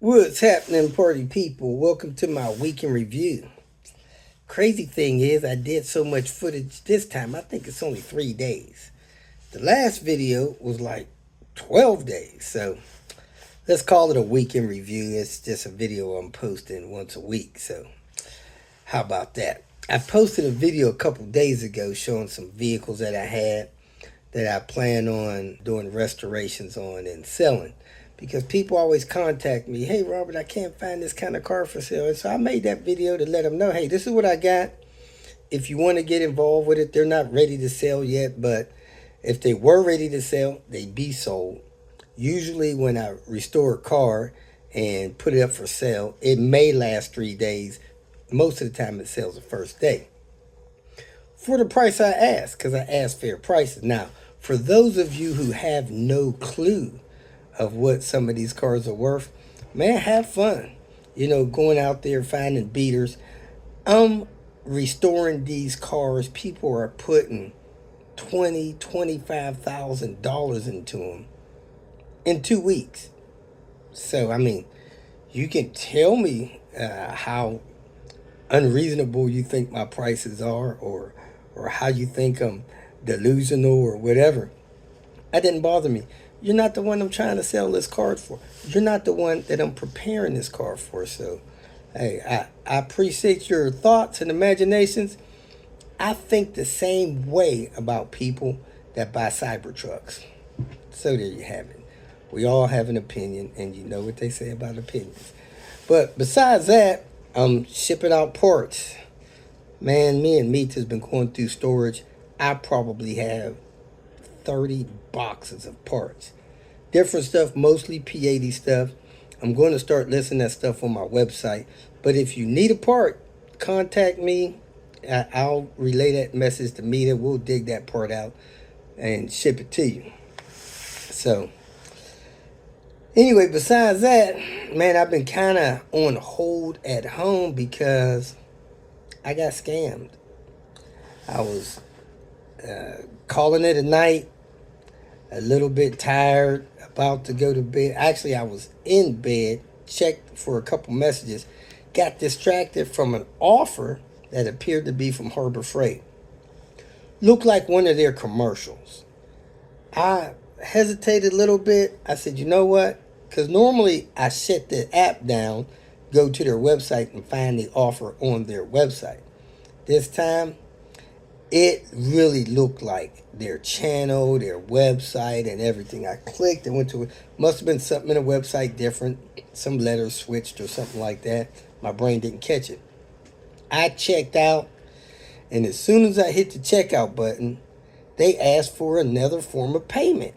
What's happening, party people? Welcome to my week in review. Crazy thing is, I did so much footage this time, I think it's only 3 days. The last video was like 12 days, so let's call it a week in review. It's just a video I'm posting once a week, so how about that? I posted a video a couple days ago showing some vehicles that I had that I plan on doing restorations on and selling. Because people always contact me, hey Robert, I can't find this kind of car for sale. And so I made that video to let them know, hey, this is what I got. If you want to get involved with it, they're not ready to sell yet, but if they were ready to sell, they'd be sold. Usually when I restore a car and put it up for sale, it may last 3 days. Most of the time it sells the first day. For the price I asked, because I asked fair prices. Now, for those of you who have no clue of what some of these cars are worth, man, have fun. You know, going out there finding beaters. I'm restoring these cars. People are putting $25,000 into them in 2 weeks. So, I mean, you can tell me how unreasonable you think my prices are, or how you think I'm delusional or whatever. That didn't bother me. You're not the one I'm trying to sell this car for. You're not the one that I'm preparing this car for. So, hey, I appreciate your thoughts and imaginations. I think the same way about people that buy Cybertrucks. So there you have it. We all have an opinion, and you know what they say about opinions. But besides that, I'm shipping out parts. Man, me and Meat has been going through storage. I probably have 30 boxes of parts. Different stuff, mostly P80 stuff. I'm going to start listing that stuff on my website. But if you need a part, contact me. I'll relay that message to Mita. We'll dig that part out and ship it to you. So, anyway, besides that, man, I've been kind of on hold at home because I got scammed. I was calling it a night, a little bit tired, about to go to bed. Actually, I was in bed, checked for a couple messages, got distracted from an offer that appeared to be from Harbor Freight. Looked like one of their commercials. I hesitated a little bit. I said, you know what? Because normally I shut the app down, go to their website and find the offer on their website. This time, it really looked like their channel, their website, and everything. I clicked and went to it. Must have been something in the website different. Some letters switched or something like that. My brain didn't catch it. I checked out, and as soon as I hit the checkout button, they asked for another form of payment.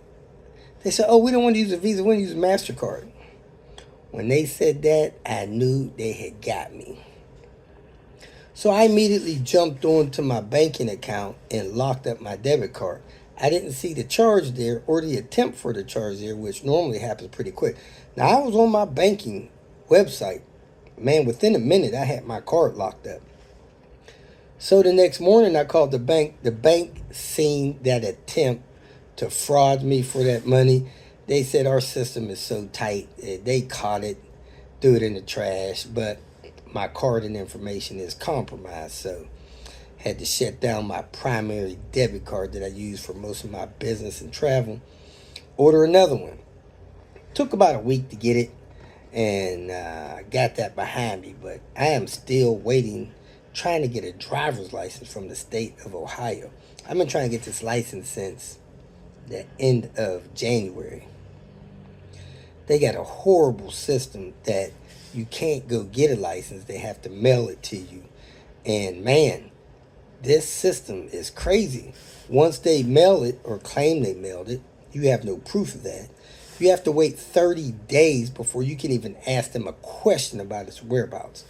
They said, oh, we don't want to use a Visa, we want to use a MasterCard. When they said that, I knew they had got me. So I immediately jumped onto my banking account and locked up my debit card. I didn't see the charge there or the attempt for the charge there, which normally happens pretty quick. Now, I was on my banking website. Man, within a minute, I had my card locked up. So the next morning, I called the bank. The bank seen that attempt to fraud me for that money. They said our system is so tight. They caught it, threw it in the trash, but my card and information is compromised, so had to shut down my primary debit card that I use for most of my business and travel. Order another one. Took about a week to get it, and got that behind me, but I am still waiting, trying to get a driver's license from the state of Ohio. I've been trying to get this license since the end of January. They got a horrible system that you can't go get a license. They have to mail it to you. And man, this system is crazy. Once they mail it or claim they mailed it, you have no proof of that. You have to wait 30 days before you can even ask them a question about its whereabouts.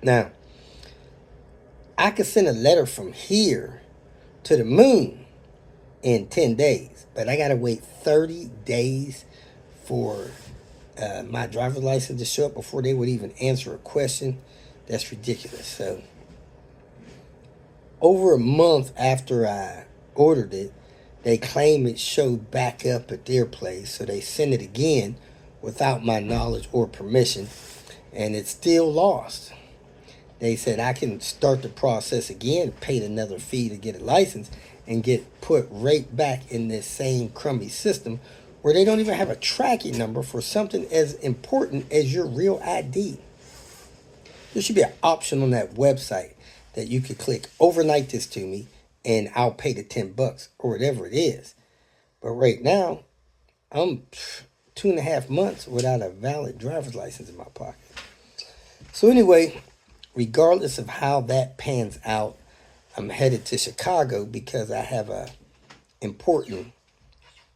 Now, I could send a letter from here to the moon in 10 days, but I got to wait 30 days for my driver's license to show up before they would even answer a question. That's ridiculous. So, over a month after I ordered it, they claim it showed back up at their place, so they sent it again without my knowledge or permission, and it's still lost. They said I can start the process again, paid another fee to get a license, and get put right back in this same crummy system where they don't even have a tracking number for something as important as your real ID. There should be an option on that website that you could click, overnight this to me, and I'll pay the $10 or whatever it is. But right now, I'm 2.5 months without a valid driver's license in my pocket. So anyway, regardless of how that pans out, I'm headed to Chicago because I have a important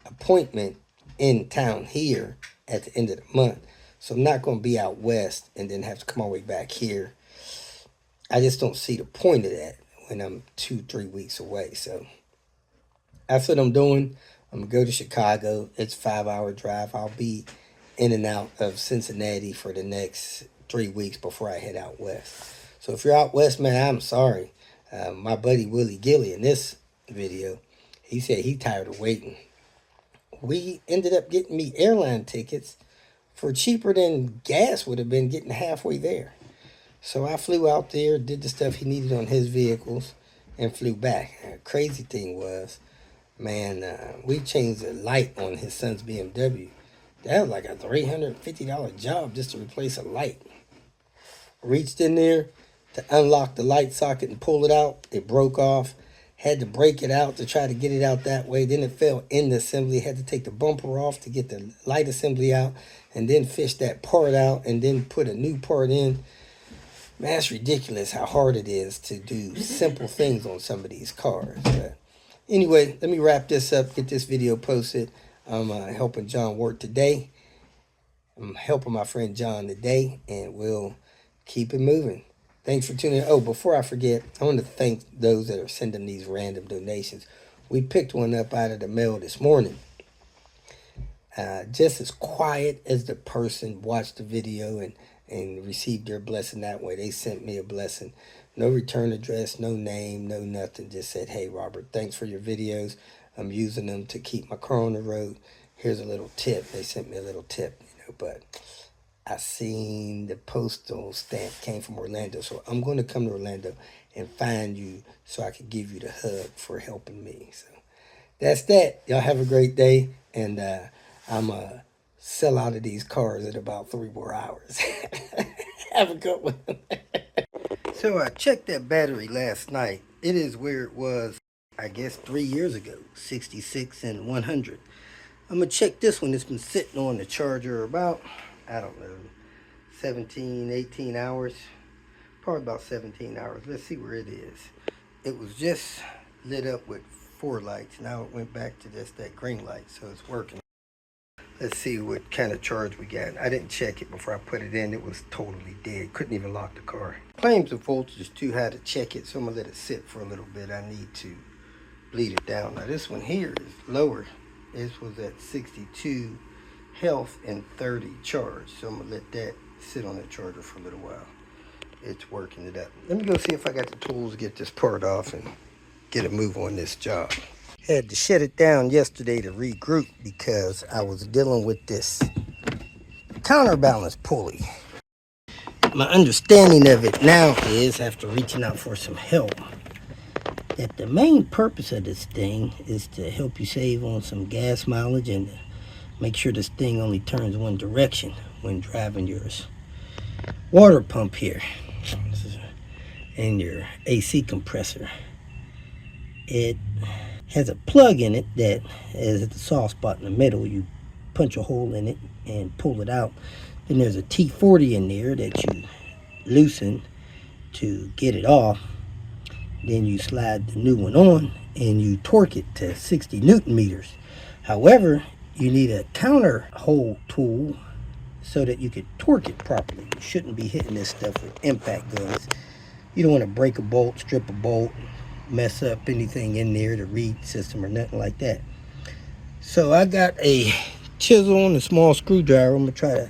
appointment in town here at the end of the month. So I'm not going to be out west and then have to come all the way back here. I just don't see the point of that when I'm 2-3 weeks away. So that's what I'm doing. I'm going to go to Chicago. It's a 5-hour drive. I'll be in and out of Cincinnati for the next 3 weeks before I head out west. So if you're out west, man, I'm sorry. My buddy Willie Gilly in this video, he said he tired of waiting. We ended up getting me airline tickets for cheaper than gas would have been getting halfway there. So I flew out there, did the stuff he needed on his vehicles, and flew back. And the crazy thing was, man, we changed the light on his son's BMW. That was like a $350 job just to replace a light. Reached in there to unlock the light socket and pull it out. It broke off. Had to break it out to try to get it out that way. Then it fell in the assembly. Had to take the bumper off to get the light assembly out, and then fish that part out, and then put a new part in. Man, it's ridiculous how hard it is to do simple things on some of these cars. But anyway, let me wrap this up, get this video posted. I'm helping John work today. I'm helping my friend John today, and we'll keep it moving. Thanks for tuning in. Oh, before I forget, I want to thank those that are sending these random donations. We picked one up out of the mail this morning. Just as quiet as the person watched the video and received their blessing that way. They sent me a blessing. No return address, no name, no nothing. Just said, hey, Robert, thanks for your videos. I'm using them to keep my car on the road. Here's a little tip. They sent me a little tip, but I seen the postal stamp came from Orlando. So I'm going to come to Orlando and find you so I can give you the hug for helping me. So that's that. Y'all have a great day. And I'm going to sell out of these cars in about 3 more hours. Have a good one. So I checked that battery last night. It is where it was, I guess, 3 years ago, 66 and 100. I'm going to check this one. It's been sitting on the charger about, I don't know, 17, 18 hours. Probably about 17 hours. Let's see where it is. It was just lit up with 4 lights. Now it went back to just that green light, so it's working. Let's see what kind of charge we got. I didn't check it before I put it in. It was totally dead. Couldn't even lock the car. Claims the voltage is too high to check it, so I'm going to let it sit for a little bit. I need to bleed it down. Now this one here is lower. This was at 62 health and 30 charge. So I'm going to let that sit on that charger for a little while. It's working it up. Let me go see if I got the tools to get this part off and get a move on this job. Had to shut it down yesterday to regroup because I was dealing with this counterbalance pulley. My understanding of it now is, after reaching out for some help, that the main purpose of this thing is to help you save on some gas mileage and make sure this thing only turns one direction when driving your water pump here and your AC compressor. It has a plug in it that is the soft spot in the middle. You punch a hole in it and pull it out. Then there's a T40 in there that you loosen to get it off. Then you slide the new one on and you torque it to 60 Newton meters. However, you need a counter hole tool so that you can torque it properly. You shouldn't be hitting this stuff with impact guns. You don't want to break a bolt, strip a bolt, mess up anything in there, the reed system or nothing like that. So I got a chisel and a small screwdriver. I'm going to try to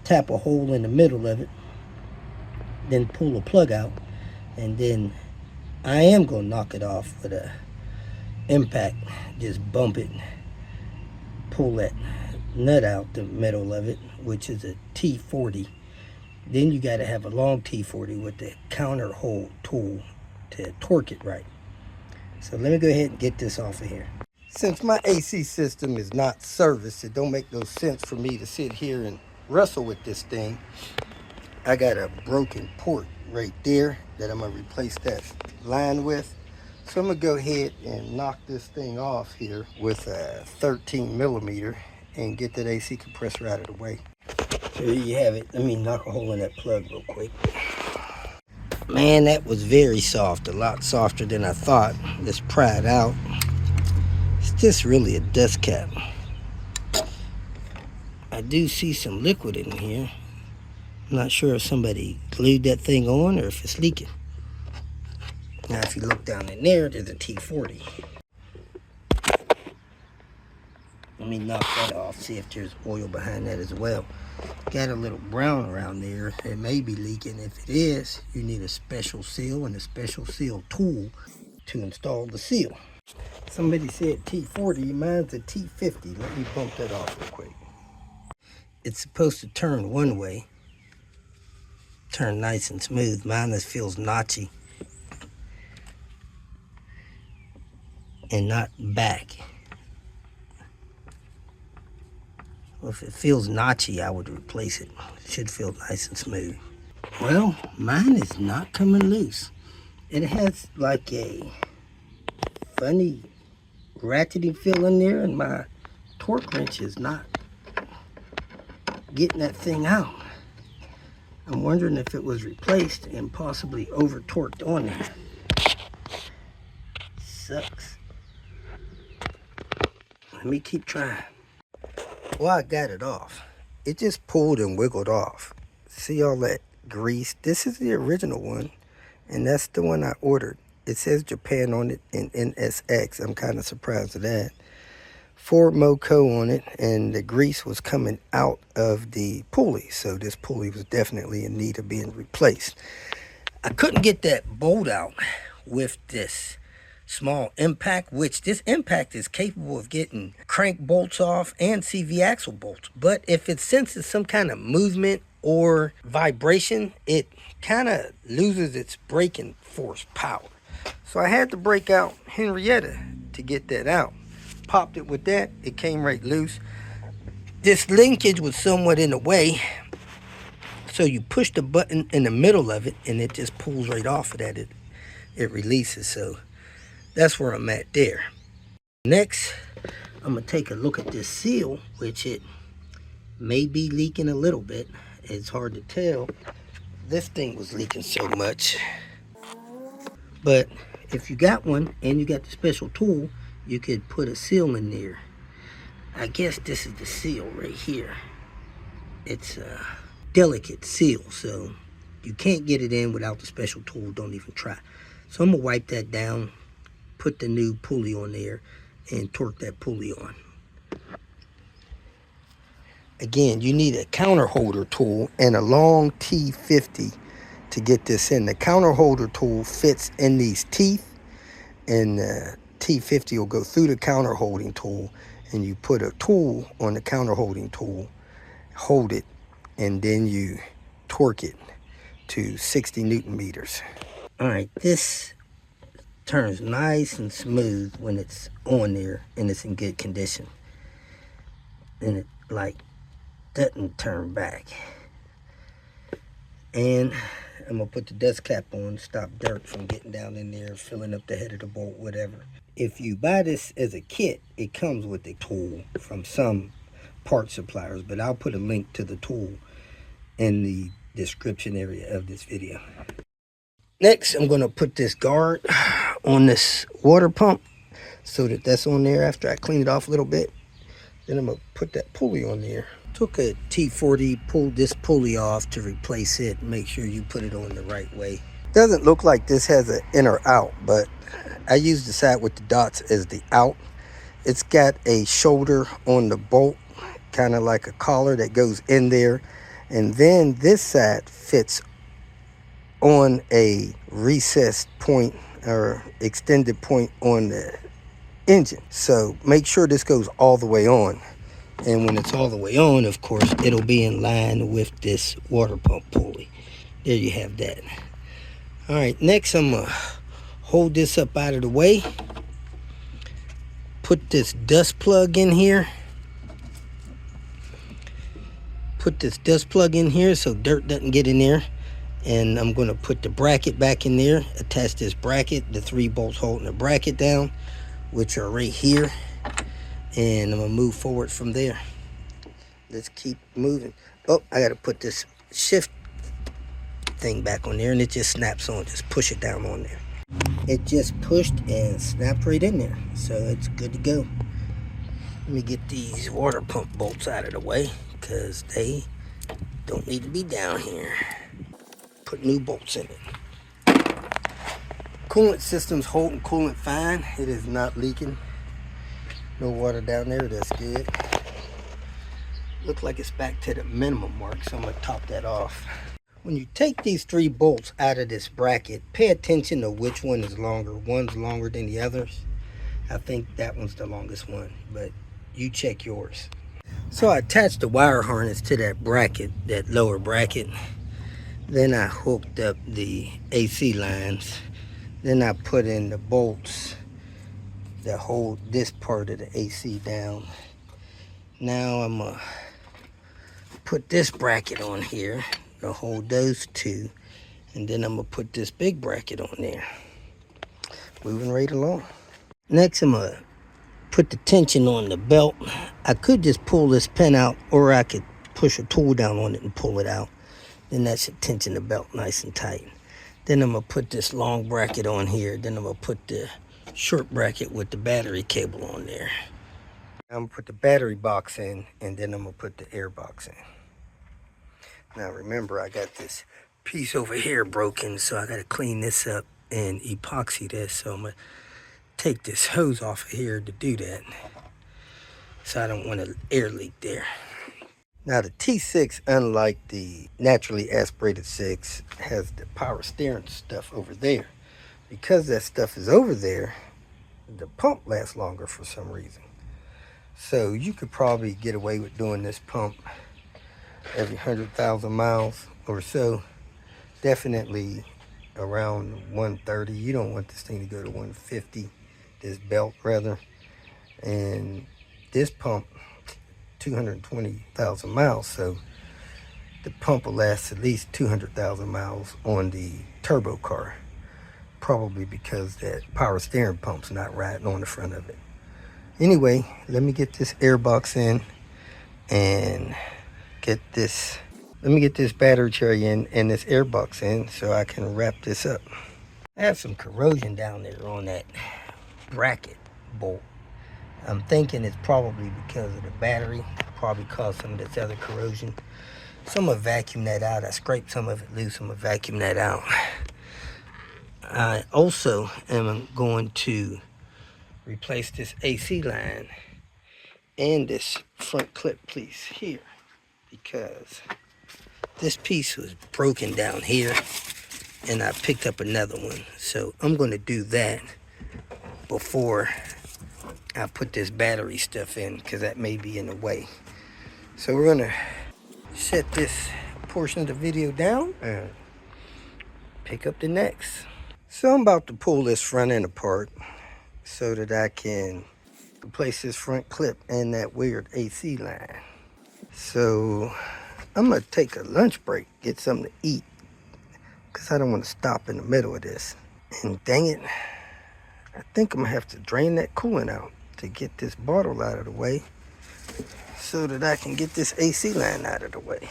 tap a hole in the middle of it, then pull the plug out, and then I am going to knock it off with a impact. Just bump it, pull that nut out the middle of it, which is a T40. Then you got to have a long T40 with the counter hole tool to torque it right. So let me go ahead and get this off of here. Since my AC system is not serviced, it don't make no sense for me to sit here and wrestle with this thing. I got a broken port right there that I'm gonna replace that line with. So I'm gonna go ahead and knock this thing off here with a 13 millimeter and get that AC compressor out of the way. There you have it. Let me knock a hole in that plug real quick. Man, that was very soft, a lot softer than I thought. Let's pry it out. It's just really a dust cap. I do see some liquid in here. I'm not sure if somebody glued that thing on or if it's leaking. Now if you look down in there, there's a T40. Let me knock that off, see if there's oil behind that as well. Got a little brown around there. It may be leaking. If it is, you need a special seal and a special seal tool to install the seal. Somebody said T40, mine's a T50. Let me bump that off real quick. It's supposed to turn one way. Turn nice and smooth. Mine just feels notchy. And not back. Well, if it feels notchy, I would replace it. It should feel nice and smooth. Well, mine is not coming loose. It has like a funny ratcheting feel in there, and my torque wrench is not getting that thing out. I'm wondering if it was replaced and possibly over torqued on there. Sucks. Let me keep trying. Well, I got it off. It just pulled and wiggled off. See all that grease? This is the original one, and that's the one I ordered. It says Japan on it in NSX. I'm kind of surprised at that. Ford Moco on it, and the grease was coming out of the pulley, so this pulley was definitely in need of being replaced. I couldn't get that bolt out with this small impact, which this impact is capable of getting crank bolts off and CV axle bolts, but if it senses some kind of movement or vibration, it kind of loses its braking force power. So I had to break out Henrietta to get that out. Popped it with that, it came right loose. This linkage was somewhat in the way, so you push the button in the middle of it and it just pulls right off of that. It releases. So that's where I'm at there. Next, I'm gonna take a look at this seal, which it may be leaking a little bit. It's hard to tell. This thing was leaking so much. But if you got one and you got the special tool, you could put a seal in there. I guess this is the seal right here. It's a delicate seal, so you can't get it in without the special tool. Don't even try. So I'm gonna wipe that down, put the new pulley on there, and torque that pulley on. Again, you need a counter holder tool and a long T50 to get this in. The counter holder tool fits in these teeth, and the T50 will go through the counter holding tool, and you put a tool on the counter holding tool, hold it, and then you torque it to 60 Newton meters. All right, this turns nice and smooth when it's on there and it's in good condition, and it like doesn't turn back. And I'm gonna put the dust cap on, stop dirt from getting down in there, filling up the head of the bolt, whatever. If you buy this as a kit, it comes with a tool from some part suppliers, but I'll put a link to the tool in the description area of this video. Next, I'm gonna put this guard on this water pump so that that's on there after I clean it off a little bit. Then I'm gonna put that pulley on there. Took a T40, pulled this pulley off to replace it. Make sure you put it on the right way. Doesn't look like this has an in or out, but I use the side with the dots as the out. It's got a shoulder on the bolt, kind of like a collar that goes in there. And then this side fits on a recessed point or extended point on the engine. So make sure this goes all the way on. And when it's all the way on, of course, it'll be in line with this water pump pulley. There you have that. All right, next I'm gonna hold this up out of the way. Put this dust plug in here. Put this dust plug in here so dirt doesn't get in there. And I'm gonna put the bracket back in there, attach this bracket, the 3 bolts holding the bracket down, which are right here. And I'm gonna move forward from there. Let's keep moving. Oh, I gotta put this shift thing back on there, and it just snaps on. Just push it down on there. It just pushed and snapped right in there, so it's good to go. Let me get these water pump bolts out of the way because they don't need to be down here. Put new bolts in it. Coolant system's holding coolant fine. It is not leaking. No water down there. That's good. Looks like it's back to the minimum mark, so I'm gonna top that off. When you take these 3 bolts out of this bracket, pay attention to which one is longer. One's longer than the others. I think that one's the longest one, but you check yours. So I attached the wire harness to that bracket, that lower bracket. Then I hooked up the AC lines. Then I put in the bolts that hold this part of the AC down. Now I'm gonna put this bracket on here to hold those 2, and then I'm gonna put this big bracket on there. Moving right along. Next I'm gonna put the tension on the belt. I could just pull this pin out, or I could push a tool down on it and pull it out. Then that should tension the belt nice and tight. Then I'm gonna put this long bracket on here. Then I'm gonna put the short bracket with the battery cable on there. I'm gonna put the battery box in, and then I'm gonna put the air box in. Now remember, I got this piece over here broken, so I gotta clean this up and epoxy this. So I'm gonna take this hose off of here to do that, so I don't want an air leak there. Now the T6, unlike the naturally aspirated 6, has the power steering stuff over there. Because that stuff is over there, the pump lasts longer for some reason. So you could probably get away with doing this pump every 100,000 miles or so. Definitely around 130. You don't want this thing to go to 150, this belt rather. And this pump, 220,000 miles, so the pump will last at least 200,000 miles on the turbo car, probably because that power steering pump's not riding on the front of it. Anyway, let me get this air box in and let me get this battery tray in and this air box in so I can wrap this up. I have some corrosion down there on that bracket bolt. I'm thinking it's probably because of the battery, probably caused some of this other corrosion. So I'm gonna vacuum that out. I scraped some of it loose. I'm gonna vacuum that out. I also am going to replace this AC line and this front clip piece here, because this piece was broken down here and I picked up another one. So I'm gonna do that before I put this battery stuff in, because that may be in the way. So we're gonna set this portion of the video down and pick up the next. So I'm about to pull this front end apart so that I can replace this front clip and that weird AC line. So I'm gonna take a lunch break, get something to eat, because I don't want to stop in the middle of this. And dang it, I think I'm gonna have to drain that coolant out to get this bottle out of the way so that I can get this AC line out of the way.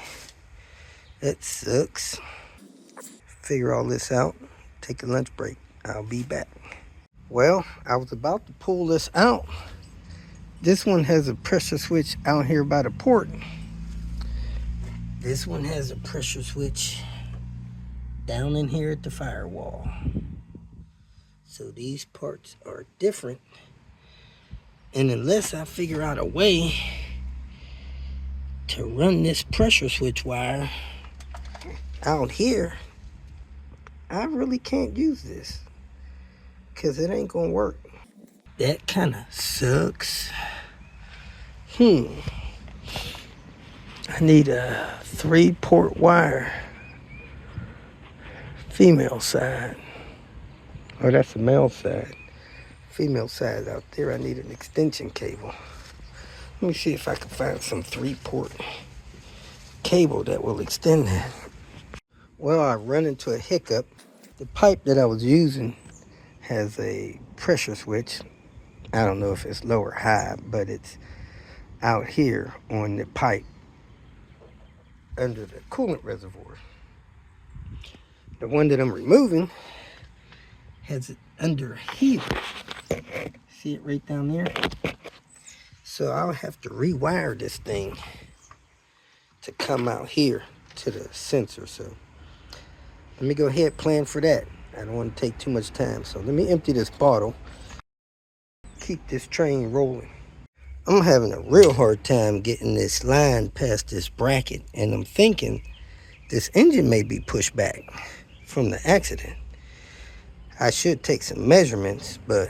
That sucks. Figure all this out, take a lunch break. I'll be back. Well, I was about to pull this out. This one has a pressure switch out here by the port. This one has a pressure switch down in here at the firewall. So these parts are different. And unless I figure out a way to run this pressure switch wire out here, I really can't use this, because it ain't gonna work. That kind of sucks. I need a 3-port wire, female side. Oh, that's the male side. Female side out there, I need an extension cable. Let me see if I can find some 3-port cable that will extend that. Well, I run into a hiccup. The pipe that I was using has a pressure switch. I don't know if it's low or high, but it's out here on the pipe under the coolant reservoir. The one that I'm removing has it under here. See it right down there? So I'll have to rewire this thing to come out here to the sensor. So let me go ahead, plan for that. I don't want to take too much time. So let me empty this bottle. Keep this train rolling. I'm having a real hard time getting this line past this bracket. And I'm thinking this engine may be pushed back from the accident. I should take some measurements, but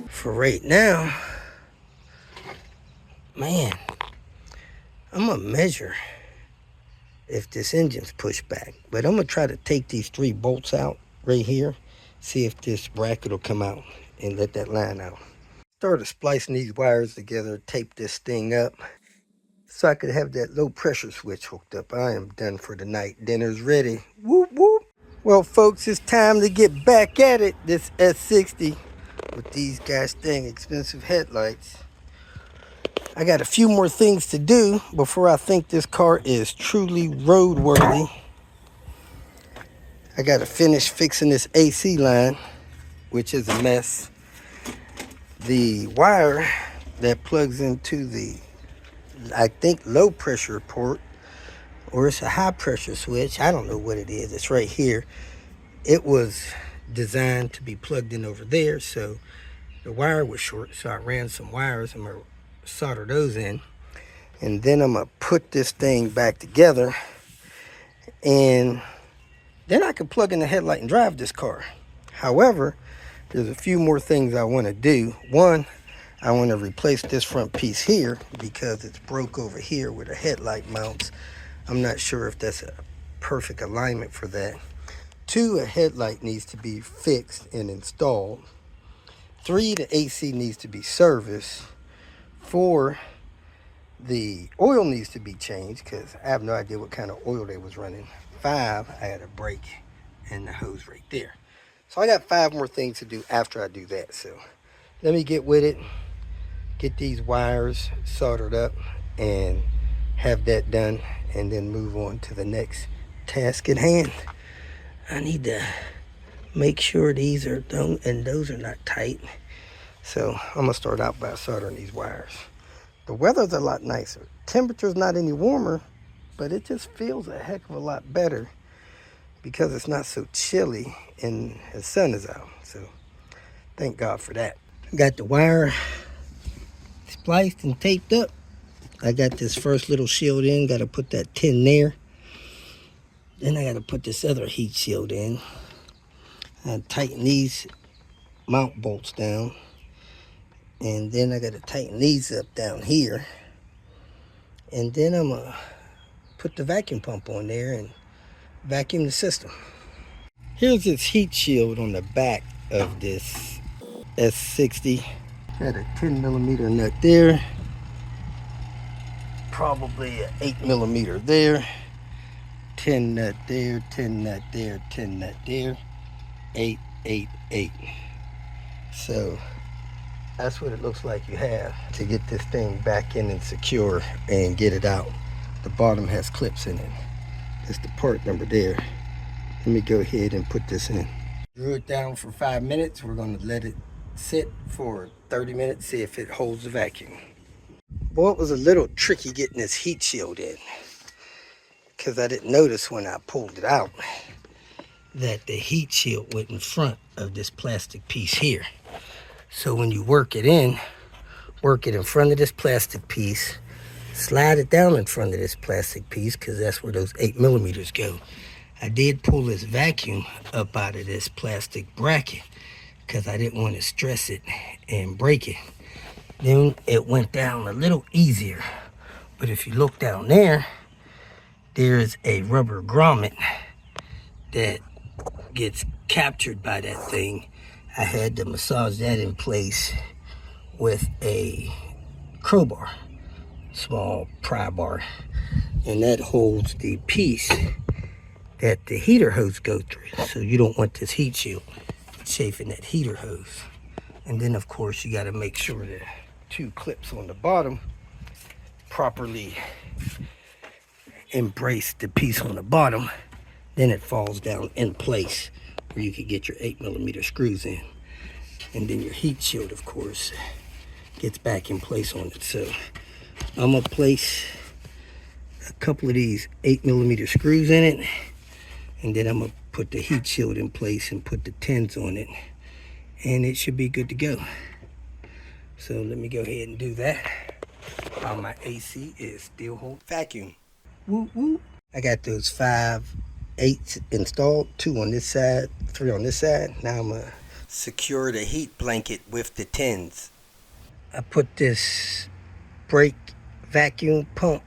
for right now, man, I'm gonna measure if this engine's pushed back. But I'm gonna try to take these 3 bolts out right here, see if this bracket will come out and let that line out. Started splicing these wires together, tape this thing up so I could have that low pressure switch hooked up. I am done for the night. Dinner's ready. Whoop, whoop. Well, folks, it's time to get back at it. This S60 with these gosh dang expensive headlights. I got a few more things to do before I think this car is truly roadworthy. I got to finish fixing this AC line, which is a mess. The wire that plugs into the, I think, low pressure port, or it's a high pressure switch. I don't know what it is. It's right here. It was designed to be plugged in over there, so the wire was short, so I ran some wires. I'm gonna solder those in, and then I'm gonna put this thing back together, and then I can plug in the headlight and drive this car. However, there's a few more things I want to do. One, I want to replace this front piece here because it's broke over here where the headlight mounts. I'm not sure if that's a perfect alignment for that. 2, a headlight needs to be fixed and installed. 3, the AC needs to be serviced. 4, the oil needs to be changed because I have no idea what kind of oil they was running. 5, I had a brake and the hose right there. So I got 5 more things to do after I do that. So let me get with it, get these wires soldered up and have that done, and then move on to the next task at hand. I need to make sure these are done and those are not tight. So I'm gonna start out by soldering these wires. The weather's a lot nicer. Temperature's not any warmer, but it just feels a heck of a lot better because it's not so chilly and the sun is out. So thank God for that. Got the wire spliced and taped up. I got this first little shield in, got to put that tin there. Then I got to put this other heat shield in. I tighten these mount bolts down. And then I got to tighten these up down here. And then I'm going to put the vacuum pump on there and vacuum the system. Here's this heat shield on the back of this S60. Got a 10mm nut there. Probably an 8mm there. 10 nut there, 10 nut there, 10 nut there. 8, 8, 8. So that's what it looks like you have to get this thing back in and secure and get it out. The bottom has clips in it. That's the part number there. Let me go ahead and put this in. Drew it down for 5 minutes. We're going to let it sit for 30 minutes, see if it holds the vacuum. Boy, it was a little tricky getting this heat shield in because I didn't notice when I pulled it out that the heat shield went in front of this plastic piece here. So when you work it in front of this plastic piece, slide it down in front of this plastic piece because that's where those 8mm go. I did pull this vacuum up out of this plastic bracket because I didn't want to stress it and break it. Then it went down a little easier. But if you look down there, there's a rubber grommet that gets captured by that thing. I had to massage that in place with a crowbar, small pry bar, and that holds the piece that the heater hose go through. So you don't want this heat shield chafing that heater hose. And then of course you got to make sure the two clips on the bottom properly embrace the piece on the bottom. Then it falls down in place where you can get your 8mm screws in. And then your heat shield, of course, gets back in place on it. So I'm gonna place a couple of these 8mm screws in it, and then I'm gonna put the heat shield in place and put the 10s on it, and it should be good to go. So let me go ahead and do that while my AC is still holding vacuum. Woo woo. I got those 5 8s installed, 2 on this side, 3 on this side. Now I'm gonna secure the heat blanket with the 10s. I put this brake vacuum pump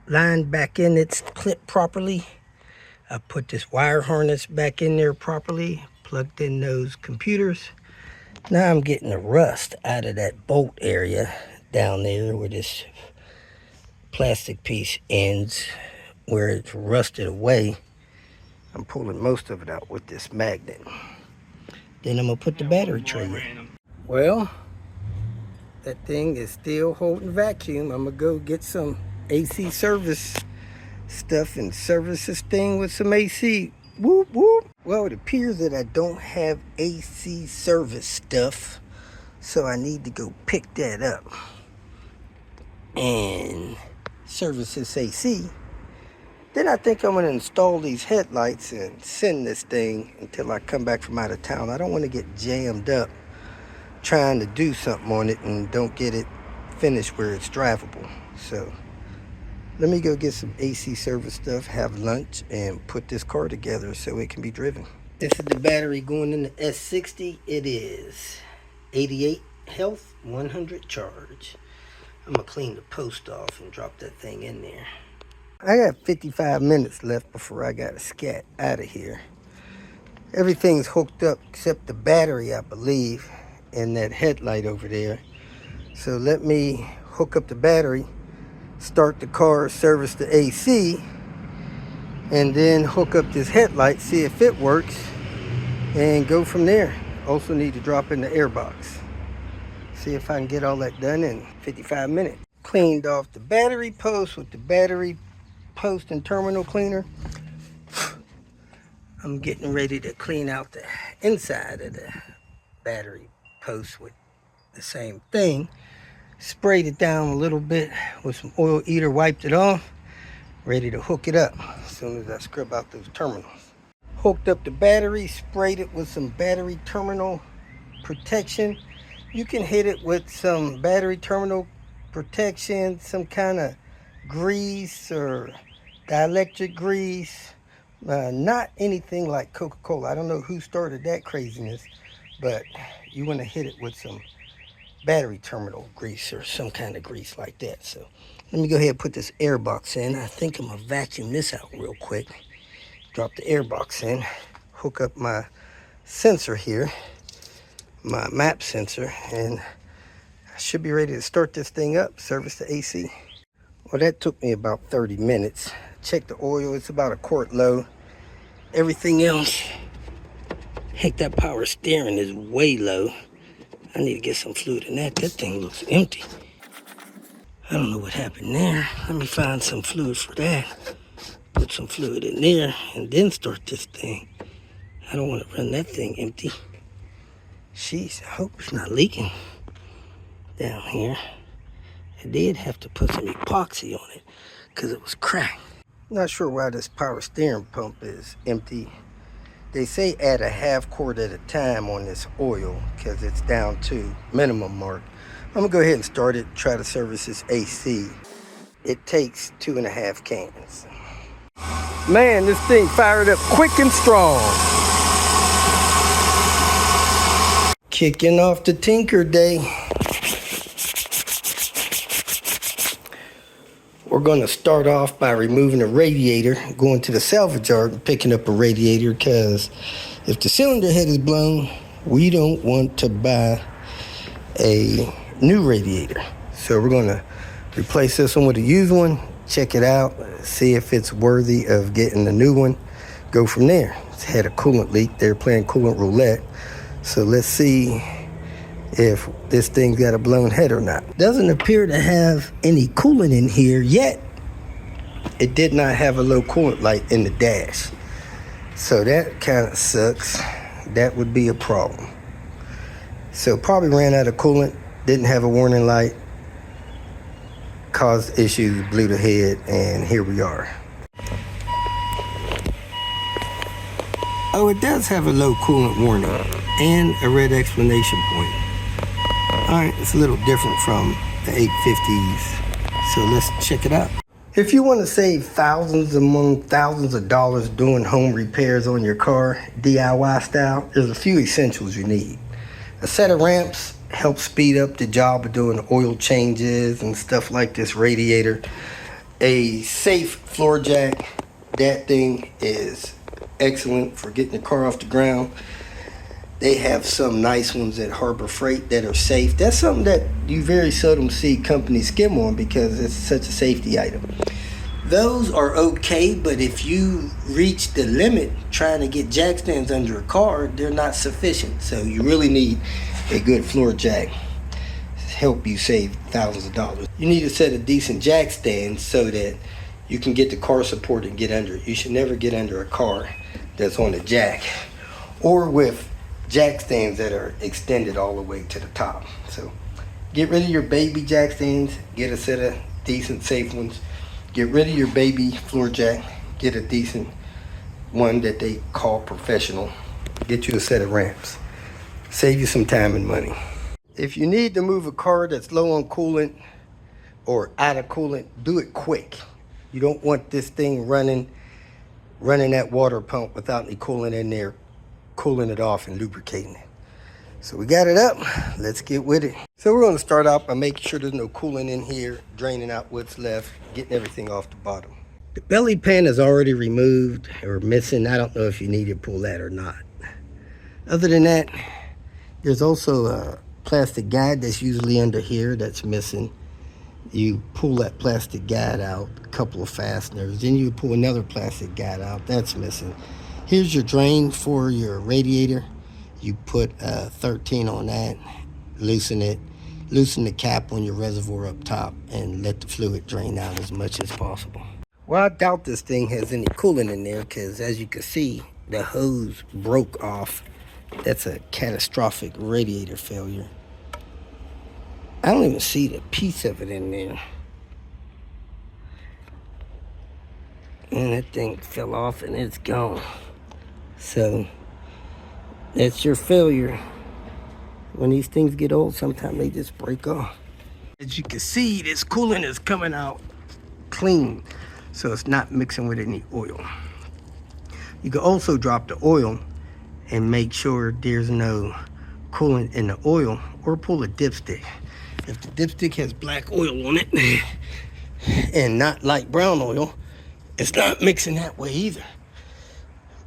line back in its clip properly. I put this wire harness back in there properly, plugged in those computers. Now I'm getting the rust out of that bolt area down there where this plastic piece ends, where it's rusted away. I'm pulling most of it out with this magnet. Then I'm gonna put the battery tray in. Well, that thing is still holding vacuum. I'm gonna go get some AC service stuff and service this thing with some AC. Whoop whoop. Well, it appears that I don't have AC service stuff, so I need to go pick that up and service this AC. Then I think I'm gonna install these headlights and send this thing until I come back from out of town. I don't want to get jammed up trying to do something on it and don't get it finished where it's drivable. So let me go get some AC service stuff, have lunch, and put this car together so it can be driven. This is the battery going in the S60. It is 88 health, 100 charge. I'm gonna clean the post off and drop that thing in there. I got 55 minutes left before I gotta scat out of here. Everything's hooked up except the battery, I believe, and that headlight over there. So let me hook up the battery, start the car, service the AC, and then hook up this headlight, see if it works, and go from there. Also need to drop in the air box. See if I can get all that done in 55 minutes. Cleaned off the battery post with the battery post and terminal cleaner. I'm getting ready to clean out the inside of the battery post with the same thing. Sprayed it down a little bit with some oil eater, wiped it off, ready to hook it up as soon as I scrub out those terminals. Hooked up the battery, sprayed it with some battery terminal protection. You can hit it with some battery terminal protection, some kind of grease or dielectric grease. Not anything like Coca-Cola. I don't know who started that craziness, but you want to hit it with some battery terminal grease or some kind of grease like that. So let me go ahead and put this air box in. I think I'm gonna vacuum this out real quick. Drop the air box in, hook up my sensor here, my map sensor, and I should be ready to start this thing up, service the AC. Well, that took me about 30 minutes. Check the oil, it's about 1 quart low. Everything else, heck, that power steering is way low. I need to get some fluid in that. That thing looks empty. I don't know what happened there. Let me find some fluid for that. Put some fluid in there and then start this thing. I don't want to run that thing empty. Jeez, I hope it's not leaking down here. I did have to put some epoxy on it because it was cracked. Not sure why this power steering pump is empty. They say add a 1/2 quart at a time on this oil because it's down to minimum mark. I'm gonna go ahead and start it, try to service this AC. It takes 2.5 cans. Man, this thing fired up quick and strong. Kicking off the Tinker Day. We're going to start off by removing the radiator, going to the salvage yard and picking up a radiator, because if the cylinder head is blown, we don't want to buy a new radiator. So we're going to replace this one with a used one, check it out, see if it's worthy of getting a new one, go from there. It's had a coolant leak. They're playing coolant roulette. So let's see if this thing's got a blown head or not. Doesn't appear to have any coolant in here yet. It did not have a low coolant light in the dash. So that kind of sucks. That would be a problem. So probably ran out of coolant, didn't have a warning light, caused issues, blew the head, and here we are. Oh, it does have a low coolant warning and a red exclamation point. All right, it's a little different from the 850s, so let's check it out. If you want to save thousands among thousands of dollars doing home repairs on your car, DIY style, there's a few essentials you need. A set of ramps helps speed up the job of doing oil changes and stuff like this radiator. A safe floor jack, that thing is excellent for getting the car off the ground. They have some nice ones at Harbor Freight that are safe. That's something that you very seldom see companies skim on because it's such a safety item. Those are okay, but if you reach the limit trying to get jack stands under a car, they're not sufficient. So you really need a good floor jack to help you save thousands of dollars. You need a set of decent jack stands so that you can get the car support and get under it. You should never get under a car that's on a jack or with jack stands that are extended all the way to the top. So get rid of your baby jack stands, get a set of decent safe ones. Get rid of your baby floor jack, get a decent one that they call professional. Get you a set of ramps. Save you some time and money. If you need to move a car that's low on coolant or out of coolant, do it quick. You don't want this thing running that water pump without any coolant in there, cooling it off and lubricating it. So we got it up, let's get with it. So we're gonna start out by making sure there's no coolant in here, draining out what's left, getting everything off the bottom. The belly pan is already removed or missing. I don't know if you need to pull that or not. Other than that, there's also a plastic guide that's usually under here that's missing. You pull that plastic guide out, a couple of fasteners, then you pull another plastic guide out, that's missing. Here's your drain for your radiator. You put 13 on that, loosen it, loosen the cap on your reservoir up top, and let the fluid drain out as much as possible. Well, I doubt this thing has any coolant in there because, as you can see, the hose broke off. That's a catastrophic radiator failure. I don't even see the piece of it in there. And that thing fell off and it's gone. So that's your failure. When these things get old, sometimes they just break off. As you can see, this coolant is coming out clean, so it's not mixing with any oil. You can also drop the oil and make sure there's no coolant in the oil, or pull a dipstick. If the dipstick has black oil on it and not light brown oil, it's not mixing that way either.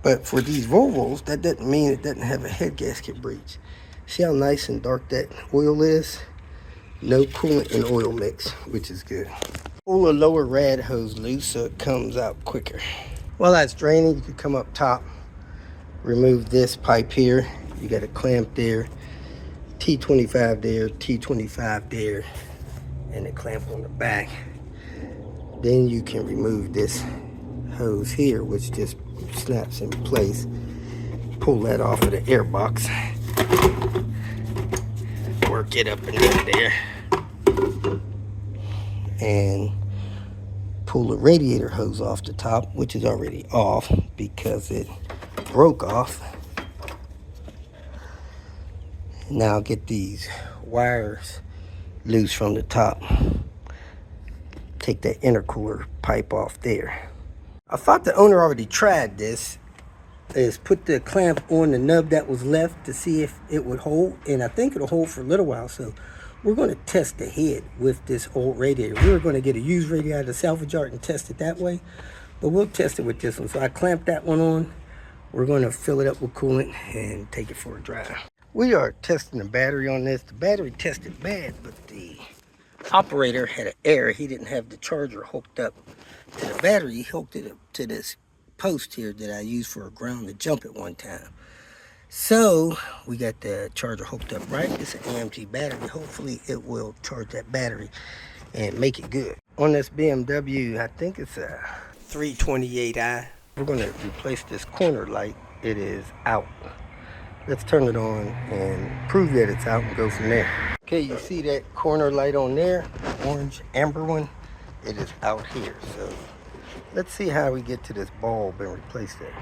But for these Volvos, that doesn't mean it doesn't have a head gasket breach. See how nice and dark that oil is? No coolant and oil mix, which is good. Pull the lower rad hose loose so it comes out quicker. While that's draining, you can come up top, remove this pipe here. You got a clamp there, T25 there, T25 there, and a clamp on the back. Then you can remove this hose here, which just snaps in place. Pull that off of the air box. Work it up and in there. And pull the radiator hose off the top, which is already off because it broke off. Now get these wires loose from the top. Take that intercooler pipe off there. I thought the owner already tried this, is put the clamp on the nub that was left to see if it would hold, and I think it'll hold for a little while. So we're going to test the head with this old radiator. We were going to get a used radiator to salvage yard and test it that way, but we'll test it with this one. So I clamped that one on. We're going to fill it up with coolant and take it for a drive. We are testing the battery on this. The battery tested bad, but the operator had an error. He didn't have the charger hooked up to the battery. He hooked it up to this post here that I used for a ground to jump at one time. So we got the charger hooked up right. It's an AMG battery. Hopefully it will charge that battery and make it good. On this BMW, I think it's a 328i. We're going to replace this corner light. It is out. Let's turn it on and prove that it's out and go from there. Okay, you see that corner light on there, orange amber one? It is out here. So let's see how we get to this bulb and replace that.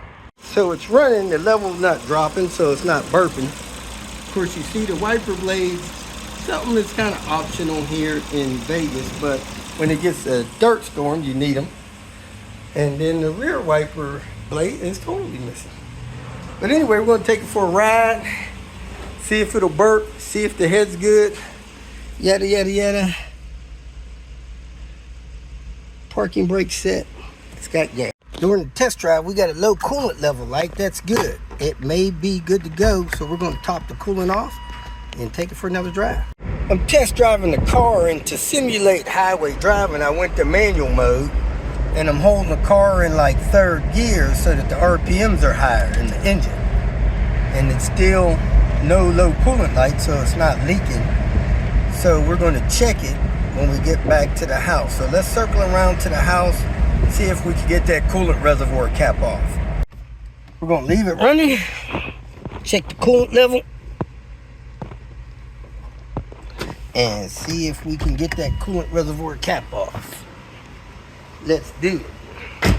So it's running, the level's not dropping, so it's not burping. Of course, you see the wiper blades, something that's kind of optional here in Vegas, but when it gets a dirt storm, you need them. And then the rear wiper blade is totally missing. But anyway, we're going to take it for a ride, see if it'll burp, see if the head's good, yada, yada, yada. Parking brake set, it's got gas. During the test drive, we got a low coolant level light. That's good. It may be good to go, so we're going to top the coolant off and take it for another drive. I'm test driving the car, and to simulate highway driving, I went to manual mode, and I'm holding the car in like third gear so that the RPMs are higher in the engine. And it's still no low coolant light, so it's not leaking. So we're going to check it when we get back to the house. So let's circle around to the house, see if we can get that coolant reservoir cap off. We're going to leave it running, check the coolant level, and see if we can get that coolant reservoir cap off. Let's do it.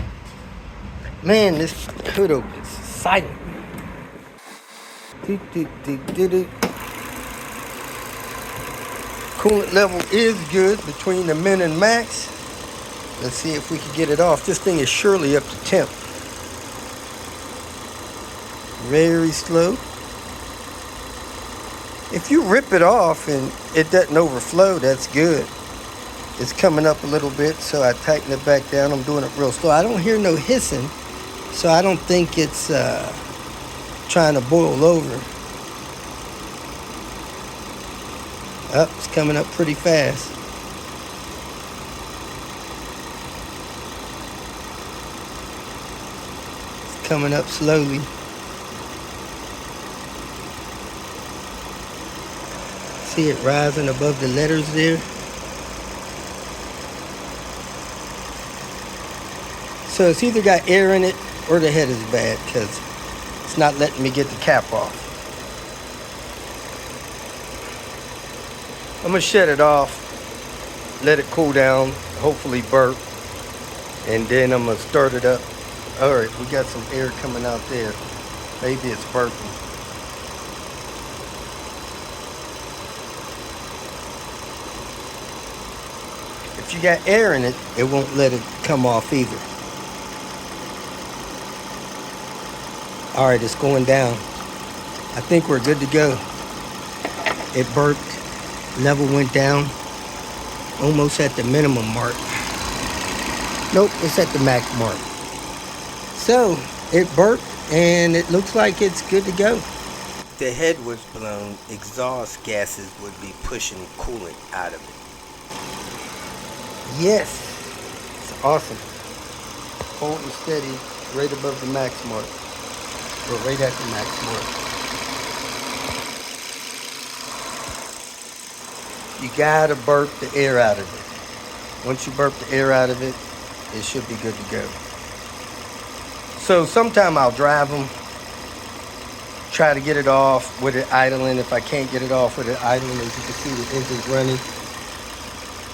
Man, this hood opens silent. Coolant level is good between the min and max. Let's see if we can get it off. This thing is surely up to temp. Very slow. If you rip it off and it doesn't overflow, that's good. It's coming up a little bit, so I tighten it back down. I'm doing it real slow. I don't hear no hissing, so I don't think it's trying to boil over. Oh, it's coming up pretty fast. It's coming up slowly. See it rising above the letters there? So it's either got air in it or the head is bad because it's not letting me get the cap off. I'm gonna shut it off, let it cool down, hopefully burp, and then I'm gonna start it up. All right, we got some air coming out there. Maybe it's burping. If you got air in it, it won't let it come off either. All right, it's going down. I think we're good to go. It burped, level went down, almost at the minimum mark. Nope, it's at the max mark. So it burped and it looks like it's good to go. If the head was blown, exhaust gases would be pushing coolant out of it. Yes, it's awesome. Holding steady right above the max mark. Or right at the max mark. You gotta burp the air out of it. Once you burp the air out of it, it should be good to go. So sometime I'll drive them, try to get it off with it idling. If I can't get it off with it idling, as you can see the engine's running.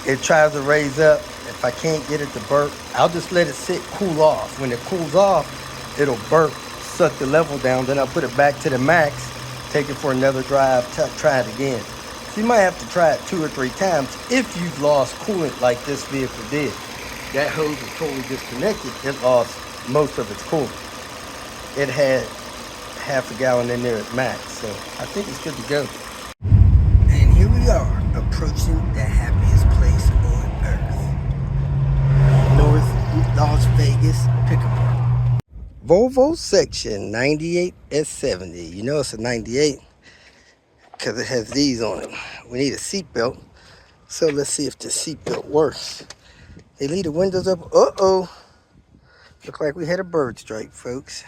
It tries to raise up. If I can't get it to burp, I'll just let it sit, cool off. When it cools off, it'll burp, suck the level down, then I'll put it back to the max, take it for another drive, try it again. So you might have to try it 2 or 3 times if you've lost coolant like this vehicle did. That hose is totally disconnected. It lost most of its coolant. It had half a gallon in there at max, so I think it's good to go. And here we are, approaching the happiest place on earth. North Las Vegas Pickup Park. Volvo Section 98 S70. You know it's a 98 because it has these on it. We need a seatbelt. So let's see if the seatbelt works. They leave the windows up. Uh-oh. Look like we had a bird strike, folks.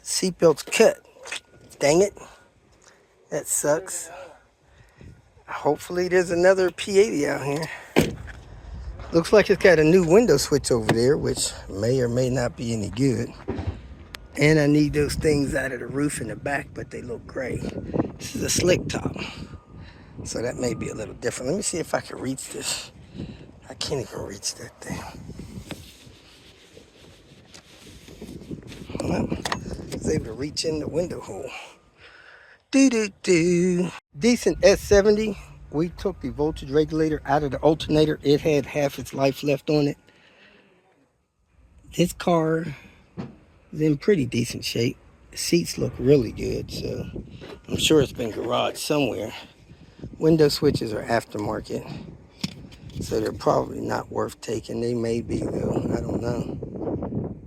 Seatbelt's cut. Dang it. That sucks. Hopefully there's another P80 out here. Looks like it's got a new window switch over there, which may or may not be any good. And I need those things out of the roof in the back, but they look gray. This is a slick top, so that may be a little different. Let me see if I can reach this. I can't even reach that thing. Well, I was able to reach in the window hole. Decent S70. We took the voltage regulator out of the alternator. It had half its life left on it. This car is in pretty decent shape. The seats look really good, so I'm sure it's been garaged somewhere. Window switches are aftermarket, so they're probably not worth taking. They may be though, I don't know.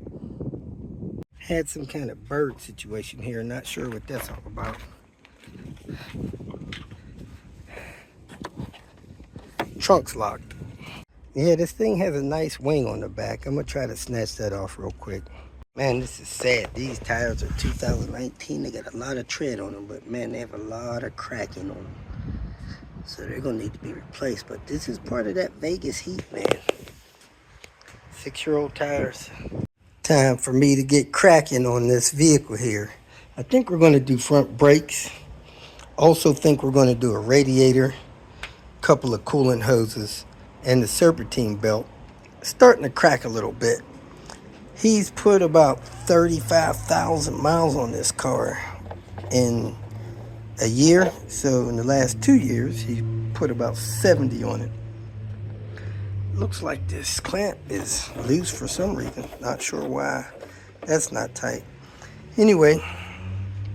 Had some kind of bird situation here, not sure what that's all about. Trunk's locked. Yeah, this thing has a nice wing on the back. I'm gonna try to snatch that off real quick. Man, this is sad. These tires are 2019. They got a lot of tread on them, but man, they have a lot of cracking on them. So they're gonna need to be replaced. But this is part of that Vegas heat, man. 6-year-old tires. Time for me to get cracking on this vehicle here. I think we're gonna do front brakes. Also think we're gonna do a radiator, couple of coolant hoses, and the serpentine belt starting to crack a little bit. He's put about 35,000 miles on this car in a year. So in the last 2 years, he put about 70 on it. Looks like this clamp is loose for some reason. Not sure why. That's not tight. Anyway,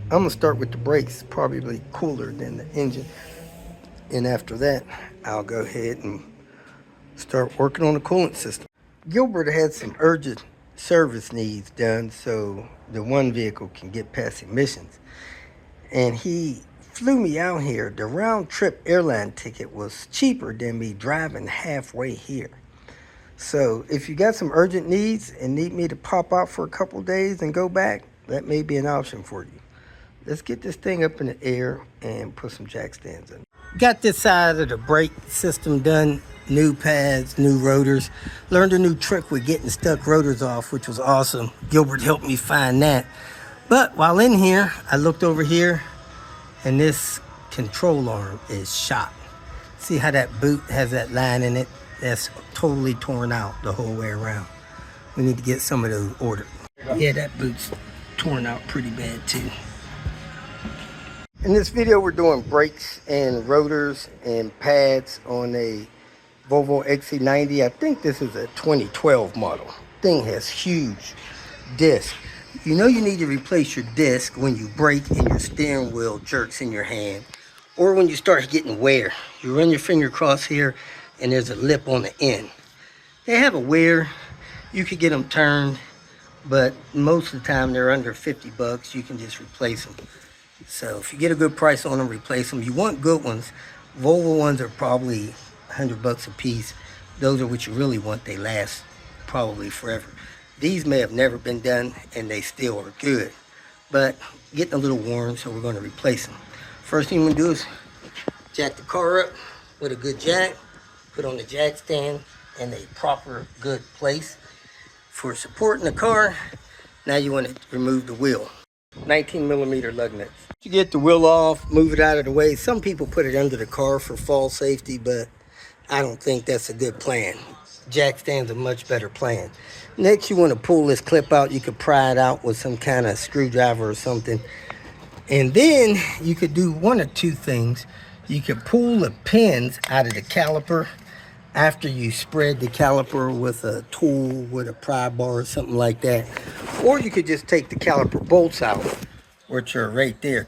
I'm gonna start with the brakes. Probably cooler than the engine. And after that, I'll go ahead and start working on the coolant system. Gilbert had some urgent service needs done so the one vehicle can get past emissions. And he flew me out here. The round trip airline ticket was cheaper than me driving halfway here. So if you got some urgent needs and need me to pop out for a couple days and go back, that may be an option for you. Let's get this thing up in the air and put some jack stands in. Got this side of the brake system done. New pads, new rotors. Learned a new trick with getting stuck rotors off, which was awesome. Gilbert helped me find that. But while in here, I looked over here and this control arm is shot. See how that boot has that line in it? That's totally torn out the whole way around. We need to get some of those ordered. Yeah, that boot's torn out pretty bad too. In this video, we're doing brakes and rotors and pads on a Volvo XC90. I think this is a 2012 model. Thing has huge disc. You know you need to replace your disc when you brake and your steering wheel jerks in your hand, or when you start getting wear. You run your finger across here and there's a lip on the end. They have a wear. You could get them turned, but most of the time they're under 50 bucks. You can just replace them. So if you get a good price on them, replace them. You want good ones. Volvo ones are probably 100 bucks a piece. Those are what you really want. They last probably forever. These may have never been done and they still are good, but getting a little worn, so we're going to replace them. First thing we're going to do is jack the car up with a good jack, put on the jack stand in a proper good place for supporting the car. Now you want to remove the wheel. 19mm lug nuts. You get the wheel off, move it out of the way. Some people put it under the car for fall safety, but I don't think that's a good plan. Jack stand's a much better plan. Next, you want to pull this clip out. You could pry it out with some kind of screwdriver or something. And then you could do one or two things. You could pull the pins out of the caliper after you spread the caliper with a tool, with a pry bar or something like that. Or you could just take the caliper bolts out, which are right there,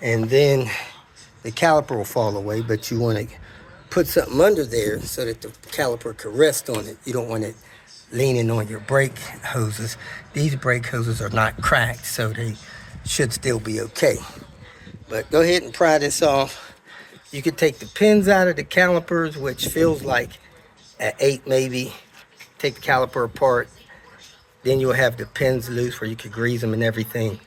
and then the caliper will fall away, but you want to put something under there so that the caliper can rest on it. You don't want it leaning on your brake hoses. These brake hoses are not cracked, so they should still be okay. But go ahead and pry this off. You could take the pins out of the calipers, which feels like at 8 maybe. Take the caliper apart. Then you'll have the pins loose where you could grease them and everything.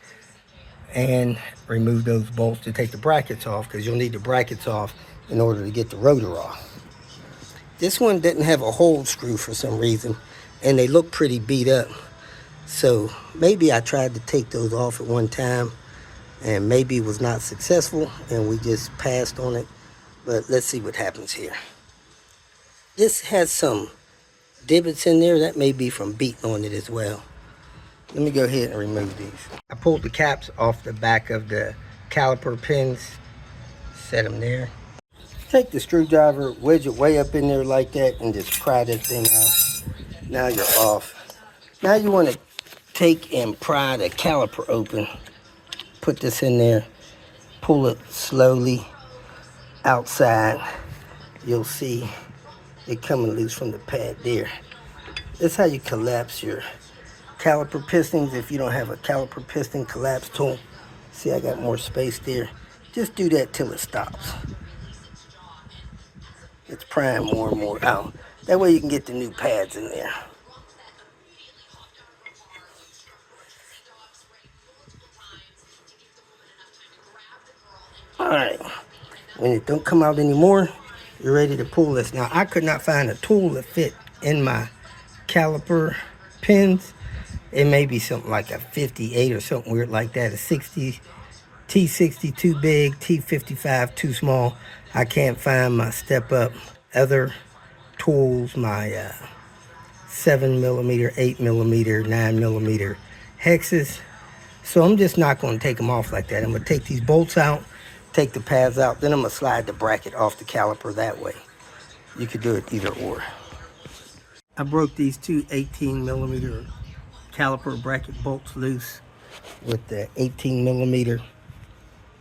And remove those bolts to take the brackets off, because you'll need the brackets off in order to get the rotor off. This one didn't have a hole screw for some reason, and they look pretty beat up. So maybe I tried to take those off at one time and maybe it was not successful and we just passed on it. But let's see what happens here. This has some divots in there. That may be from beating on it as well. Let me go ahead and remove these. I pulled the caps off the back of the caliper pins, set them there. Take the screwdriver, wedge it way up in there like that, and just pry that thing out. Now you're off. Now you want to take and pry the caliper open. Put this in there, pull it slowly outside. You'll see it coming loose from the pad there. That's how you collapse your caliper pistons if you don't have a caliper piston collapse tool. See, I got more space there. Just do that till it stops. It's prying more and more out. That way you can get the new pads in there. Alright, when it don't come out anymore, you're ready to pull this. Now, I could not find a tool that fit in my caliper pins. It may be something like a 58 or something weird like that. A 60 T60 too big, T55 too small. I can't find my step up other tools, my 7mm, 8mm, 9mm hexes. So I'm just not going to take them off like that. I'm going to take these bolts out, take the pads out, then I'm going to slide the bracket off the caliper that way. You could do it either or. I broke these two 18mm caliper bracket bolts loose with the 18mm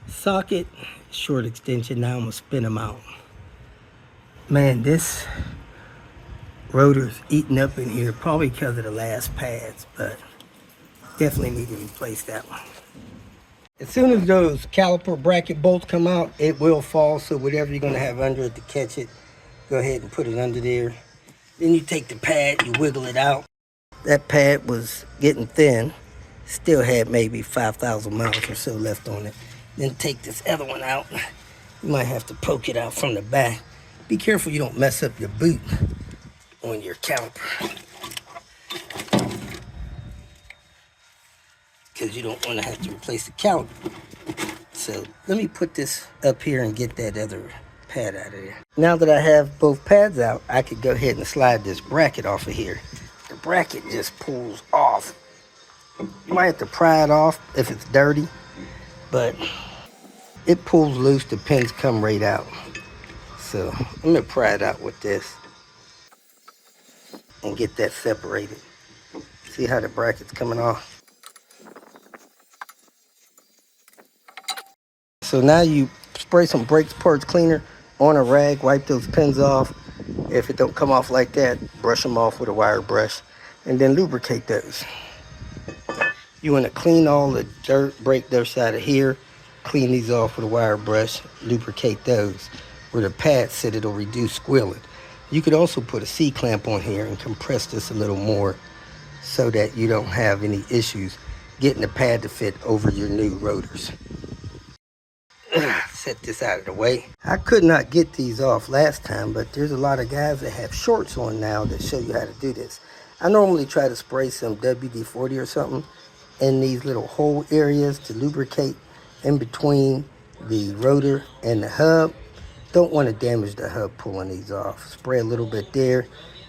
socket, short extension. Now I'm going to spin them out. Man, this rotor's eating up in here, probably because of the last pads, but definitely need to replace that one. As soon as those caliper bracket bolts come out, it will fall, so whatever you're going to have under it to catch it, go ahead and put it under there. Then you take the pad, you wiggle it out. That pad was getting thin, still had maybe 5,000 miles or so left on it. Then take this other one out. You might have to poke it out from the back. Be careful you don't mess up your boot on your caliper, because you don't want to have to replace the caliper. So let me put this up here and get that other pad out of there. Now that I have both pads out, I could go ahead and slide this bracket off of here. The bracket just pulls off. You might have to pry it off if it's dirty, but it pulls loose, the pins come right out. So I'm gonna pry it out with this and get that separated. See how the bracket's coming off? So now you spray some brake parts cleaner on a rag, wipe those pins off. If it don't come off like that, brush them off with a wire brush and then lubricate those. You want to clean all the dirt, brake dust out of here, clean these off with a wire brush, lubricate those. Where the pads sit, it'll reduce squealing. You could also put a C-clamp on here and compress this a little more so that you don't have any issues getting the pad to fit over your new rotors. Set this out of the way. I could not get these off last time, but there's a lot of guys that have shorts on now that show you how to do this. I normally try to spray some WD-40 or something in these little hole areas to lubricate in between the rotor and the hub. Don't want to damage the hub pulling these off. Spray a little bit there.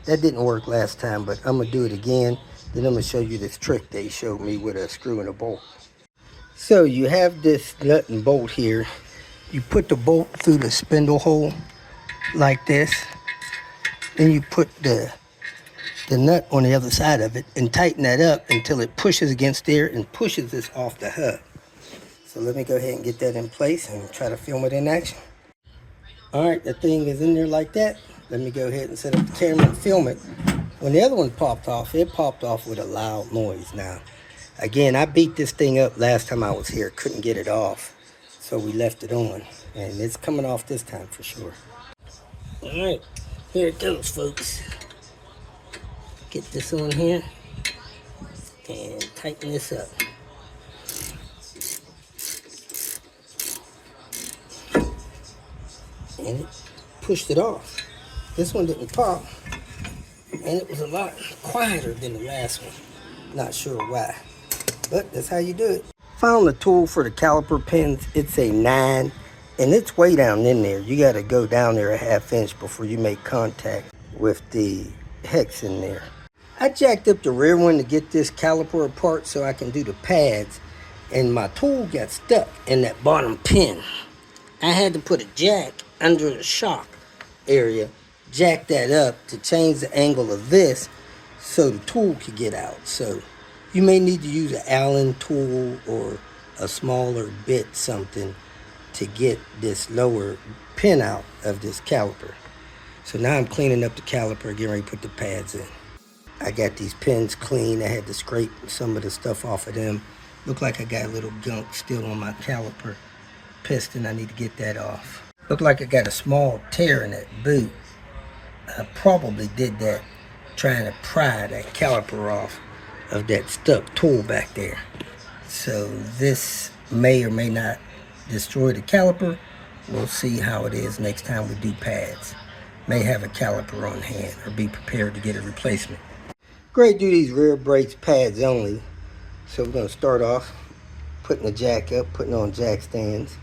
That didn't work last time, but I'm going to do it again. Then I'm going to show you this trick they showed me with a screw and a bolt. So you have this nut and bolt here. You put the bolt through the spindle hole like this. Then you put the nut on the other side of it and tighten that up until it pushes against there and pushes this off the hub. So let me go ahead and get that in place and try to film it in action. All right, the thing is in there like that. Let me go ahead and set up the camera and film it. When the other one popped off, it popped off with a loud noise. Now, again, I beat this thing up last time I was here. Couldn't get it off. So we left it on. And it's coming off this time for sure. All right, here it goes, folks. Get this on here and tighten this up. And it pushed it off. This one didn't pop, and it was a lot quieter than the last one. Not sure why, but that's how you do it. Found the tool for the caliper pins. It's a 9, and it's way down in there. You got to go down there a 1/2 inch before you make contact with the hex in there. I jacked up the rear one to get this caliper apart so I can do the pads, and my tool got stuck in that bottom pin. I had to put a jack under the shock area, jack that up to change the angle of this so the tool could get out. So you may need to use an Allen tool or a smaller bit something to get this lower pin out of this caliper. So now I'm cleaning up the caliper, getting ready to put the pads in. I got these pins clean. I had to scrape some of the stuff off of them. Look like I got a little gunk still on my caliper piston. I need to get that off. Look like I got a small tear in that boot. I probably did that trying to pry that caliper off of that stuck tool back there. So this may or may not destroy the caliper. We'll see how it is next time we do pads. May have a caliper on hand or be prepared to get a replacement. Great, do these rear brakes pads only. So we're going to start off putting the jack up, putting on jack stands.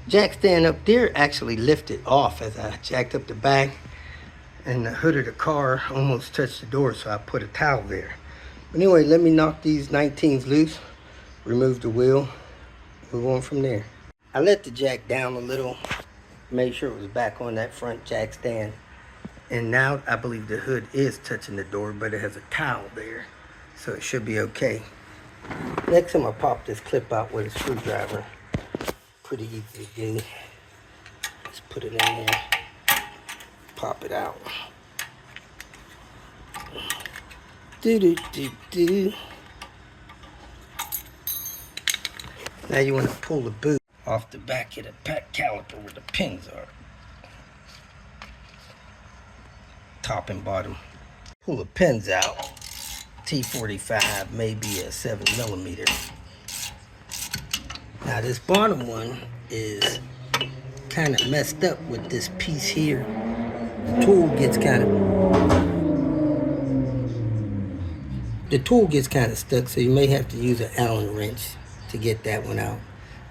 Jack stand up there actually lifted off as I jacked up the back, and the hood of the car almost touched the door, so I put a towel there. But anyway, let me knock these 19s loose, remove the wheel, move on from there. I let the jack down a little, made sure it was back on that front jack stand. And now I believe the hood is touching the door, but it has a towel there, so it should be okay. Next, I'm gonna pop this clip out with a screwdriver. Pretty easy to do. Just put it in there, pop it out. Do. Now you want to pull the boot off the back of the pack caliper where the pins are. Top and bottom. Pull the pins out. T45, maybe a 7mm. Now this bottom one is kind of messed up with this piece here. The tool gets kind of stuck, so you may have to use an Allen wrench to get that one out.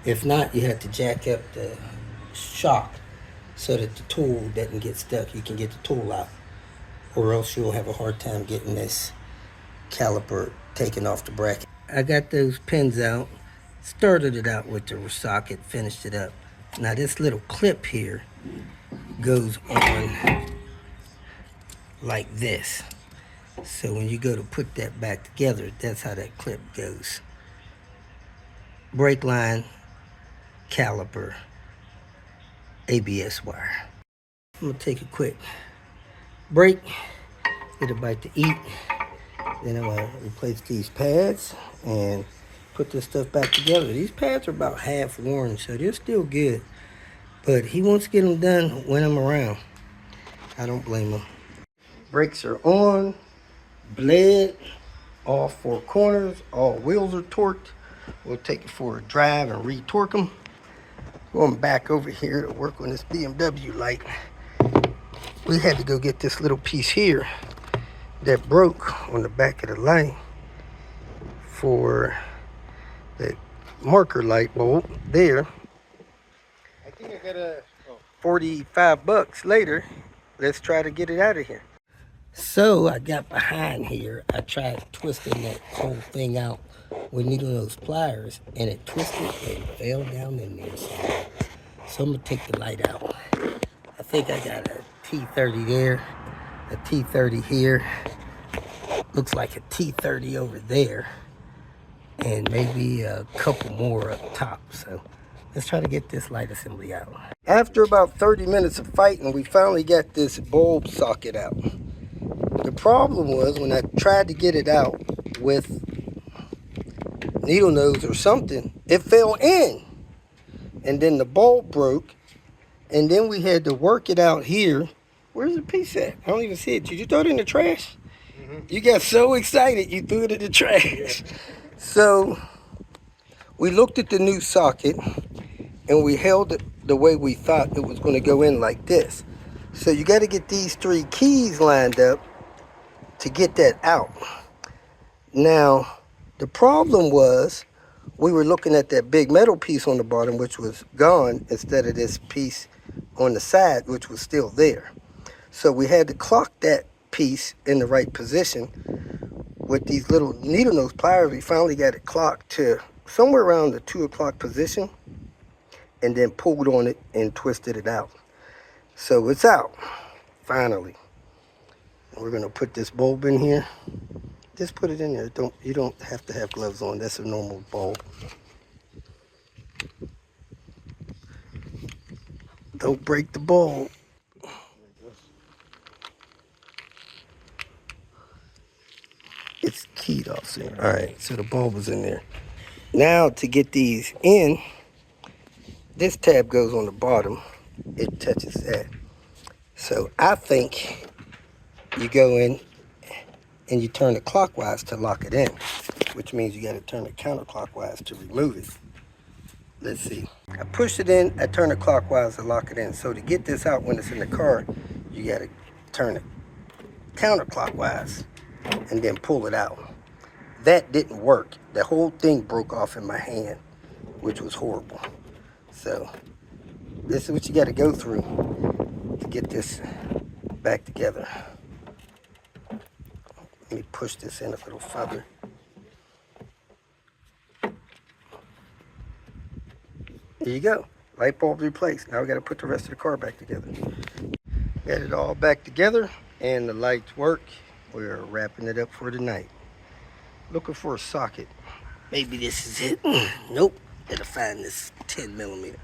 If not, you have to jack up the shock so that the tool doesn't get stuck. You can get the tool out, or else you'll have a hard time getting this caliper taken off the bracket. I got those pins out, started it out with the socket, finished it up. Now this little clip here goes on like this. So when you go to put that back together, that's how that clip goes. Brake line, caliper, ABS wire. I'm gonna take a quick break, get a bite to eat. Then I'm gonna replace these pads and put this stuff back together. These pads are about half worn, so they're still good. But he wants to get them done when I'm around. I don't blame him. Brakes are on, bled, all 4 corners, all wheels are torqued. We'll take it for a drive and re-torque them. Going back over here to work on this BMW light. We had to go get this little piece here that broke on the back of the light for the marker light bulb there. I think I got a $45 later. Let's try to get it out of here. So I got behind here. I tried twisting that whole thing out with needle nose pliers, and it twisted and fell down in there. So I'm gonna take the light out. I think I got a T30 there, a T30 here. Looks like a T30 over there. and maybe a couple more up top. So let's try to get this light assembly out. After about 30 minutes of fighting, we finally got this bulb socket out. The problem was when I tried to get it out with needle nose or something, it fell in, and then the bulb broke, and then we had to work it out here. Where's the piece at? I don't even see it. Did you throw it in the trash? You got so excited you threw it in the trash. So we looked at the new socket and we held it the way we thought it was going to go in, like this. So you got to get these 3 keys lined up to get that out. Now the problem was we were looking at that big metal piece on the bottom, which was gone, instead of this piece on the side, which was still there. So we had to clock that piece in the right position with these little needle nose pliers. We finally got it clocked to somewhere around the 2 o'clock position, and then pulled on it and twisted it out. So it's out finally. We're gonna put this bulb in here. Just put it in there. You don't have to have gloves on. That's a normal bulb. Don't break the bulb. It's keyed off there. All right, so the bulb is in there. Now to get these in, this tab goes on the bottom. It touches that. So I think you go in and you turn it clockwise to lock it in, which means you got to turn it counterclockwise to remove it. Let's see. I push it in, I turn it clockwise to lock it in. So to get this out when it's in the car, you got to turn it counterclockwise and then pull it out. That didn't work. The whole thing broke off in my hand, which was horrible. So this is what you got to go through to get this back together. Let me push this in a little further. There you go. Light bulb replaced. Now we got to put the rest of the car back together. Got it all back together and the lights work. We're wrapping it up for tonight. Looking for a socket. Maybe this is it. Nope. Gotta find this 10mm.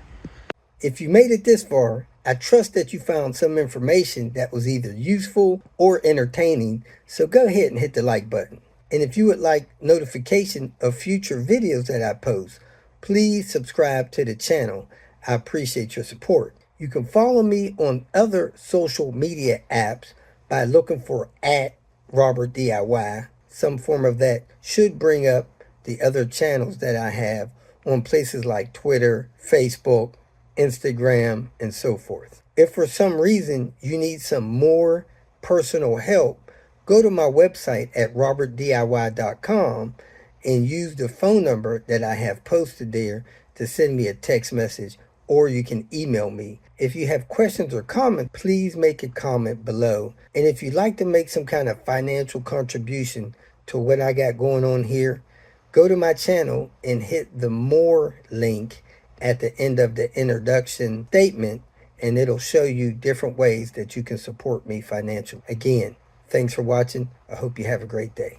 If you made it this far, I trust that you found some information that was either useful or entertaining, so go ahead and hit the like button. And if you would like notification of future videos that I post, please subscribe to the channel. I appreciate your support. You can follow me on other social media apps by looking for @RobertDIY. Some form of that should bring up the other channels that I have on places like Twitter, Facebook, Instagram, and so forth. If for some reason you need some more personal help, go to my website at robertdiy.com and use the phone number that I have posted there to send me a text message, or you can email me. If you have questions or comments, please make a comment below. And if you'd like to make some kind of financial contribution to what I got going on here, go to my channel and hit the more link at the end of the introduction statement, and it'll show you different ways that you can support me financially. Again, thanks for watching. I hope you have a great day.